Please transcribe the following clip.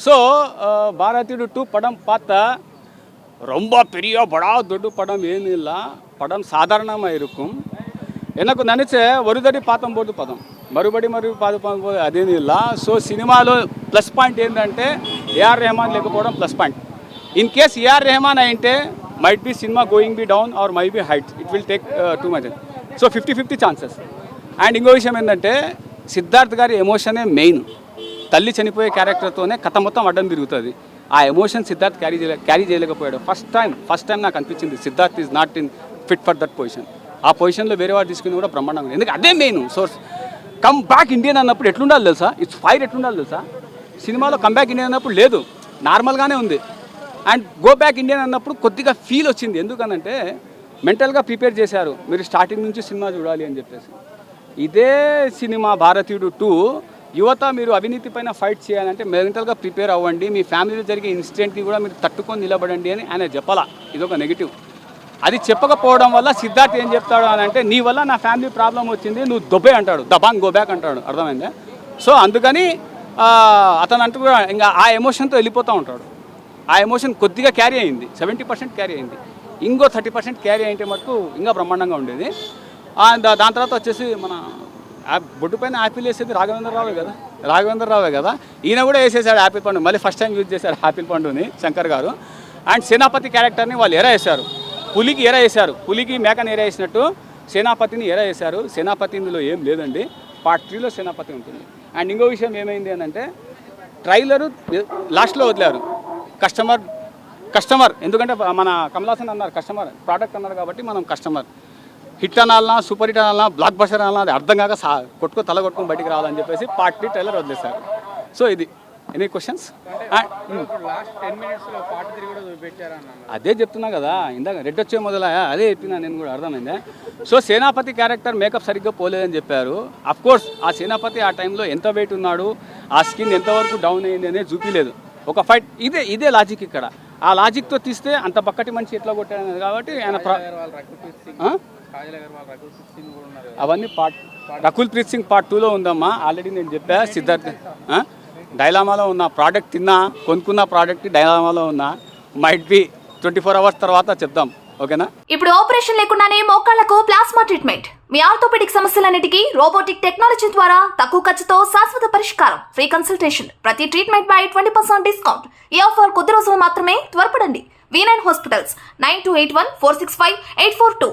So பாரதியோட 2 படம் பார்த்தா ரொம்ப பெரிய படா தொட்டு படம் ஏன்னு இல்லை, படம் சாதாரணமாக இருக்கும். எனக்கு நினச்ச ஒரு தடி பார்த்தம்போது పదం మరుబడి పాదుపోదు అదేమి ఇలా. సో సినిమాలో ప్లస్ పాయింట్ ఏంటంటే ఏఆర్ రెహమాన్ లేకపోవడం plus point. In case AR Rahman అయింటే might be cinema going be down or may be hit, it will take too much. So 50-50 chances. And ఇంకో విషయం ఏంటంటే సిద్ధార్థ్ గారి ఎమోషనే మెయిన్. తల్లి చనిపోయే క్యారెక్టర్తోనే కథ మొత్తం అడ్డం తిరుగుతుంది. ఆ ఎమోషన్ సిద్ధార్థ్ క్యారీ చేయలేకపోయాడు. ఫస్ట్ టైం నాకు అనిపించింది Siddharth is not in fit for that position. ఆ పొజిషన్లో వేరే వాడు తీసుకుని కూడా బ్రహ్మాండంగా ఉంది. ఎందుకంటే అదే main source. Come back Indian అన్నప్పుడు ఎట్లుండాలి తెలుసా, ఇట్స్ ఫైర్ ఎట్లుండాలి తెలుసా. సినిమాలో కమ్ బ్యాక్ ఇండియన్ అన్నప్పుడు లేదు, నార్మల్గానే ఉంది. అండ్ గో బ్యాక్ ఇండియన్ అన్నప్పుడు కొద్దిగా ఫీల్ వచ్చింది. ఎందుకనంటే మెంటల్గా ప్రిపేర్ చేశారు, మీరు స్టార్టింగ్ నుంచి సినిమా చూడాలి అని చెప్పేసి. ఇదే సినిమా భారతీయుడు 2 యువత మీరు అవినీతి పైన ఫైట్ చేయాలంటే మెంటల్గా ప్రిపేర్ అవ్వండి, మీ ఫ్యామిలీలో జరిగే ఇన్సిడెంట్ని కూడా మీరు తట్టుకొని నిలబడండి అని ఆయన చెప్పాలా. ఇదొక నెగిటివ్. అది చెప్పకపోవడం వల్ల సిద్ధార్థ్ ఏం చెప్తాడు అని అంటే, నీ వల్ల నా ఫ్యామిలీ ప్రాబ్లం వచ్చింది, నువ్వు దొబ్బే అంటాడు, దబాంగ్ గో బ్యాక్ అంటాడు. అర్థమైందా? సో అందుకని అతను అంటూ కూడా ఇంకా ఆ ఎమోషన్తో వెళ్ళిపోతూ ఉంటాడు. ఆ ఎమోషన్ కొద్దిగా క్యారీ అయింది, 70% క్యారీ అయింది. ఇంకో 30% క్యారీ అయితే మటుకు ఇంకా బ్రహ్మాండంగా ఉండేది. దాని తర్వాత వచ్చేసి మన బొడ్డు పైన యాపిల్ వేసేది రాఘవేంద్ర రావే కదా. ఈయన కూడా వేసేసాడు యాపిల్ పండు, మళ్ళీ ఫస్ట్ టైం యూజ్ చేశారు యాపిల్ పండుని శంకర్ గారు. అండ్ సేనాపతి క్యారెక్టర్ని వాళ్ళు ఎరా వేశారు, పులికి ఎరా వేశారు, పులికి మేకని ఎరా వేసినట్టు సేనాపతిని ఎరా వేశారు. సేనాపతి ఇందులో ఏం లేదండి, పార్ట్ 3లో సేనాపతి ఉంటుంది. అండ్ ఇంకో విషయం ఏమైంది అని అంటే ట్రైలరు లాస్ట్లో వదిలారు కస్టమర్. ఎందుకంటే మన కమలాసన్ అన్నారు కస్టమర్, ప్రోడక్ట్ అన్నారు కాబట్టి మనం కస్టమర్. హిట్ అనాలన్నా, సూపర్ హిట్ అనాలన్నా, బ్లాక్ బస్టర్ అనాలన్నా అది అర్థం కాక తల కొట్టుకొని బయటికి రావాలని చెప్పేసి పార్ట్ 3 ట్రైలర్ వదిలేశారు. సో ఇది. Any questions? అదే చెప్తున్నా కదా ఇందాక, రెడ్ వచ్చే మొదల అదే చెప్పినా నేను కూడా, అర్థమైందా? సో సేనాపతి క్యారెక్టర్ మేకప్ సరిగ్గా పోలేదని చెప్పారు. అఫ్కోర్స్ ఆ సేనాపతి ఆ టైంలో ఎంత వెయిట్ ఉన్నాడు, ఆ స్కిన్ ఎంతవరకు డౌన్ అయింది అనేది చూపించలేదు. ఒక ఫైట్ ఇదే లాజిక్ ఇక్కడ. ఆ లాజిక్తో తీస్తే అంత బక్కటి మనిషి ఎట్లా కొట్టాడు కాబట్టి ఆయన అవన్నీ రకుల్ ప్రీత్ సింగ్ పార్ట్ 2లో ఉందమ్మా. ఆల్రెడీ నేను చెప్పా, సిద్ధార్థ్ డైలామాలో ఉన్న ప్రోడక్ట్ తిన్నా, కొనుక్కున్న ప్రోడక్ట్ డైలామాలో ఉన్నా. మైట్ బి 24 hours తర్వాత చెప్దాం, ఓకేనా? ఇప్పుడు ఆపరేషన్ లేకుండానే మోకాళ్లకు ప్లాస్మా ట్రీట్మెంట్. మీ ఆర్థోపెడిక్ సమస్యలన్నిటికీ రోబోటిక్ టెక్నాలజీ ద్వారా తక్కువ ఖర్చుతో శాశ్వత పరిష్కారం. ఫ్రీ కన్సల్టేషన్, ప్రతి ట్రీట్మెంట్ పై 20% డిస్కౌంట్. ఈ ఆఫర్ కొద్ది రోజులు మాత్రమే, త్వరపడండి. V9 hospitals 9281465842.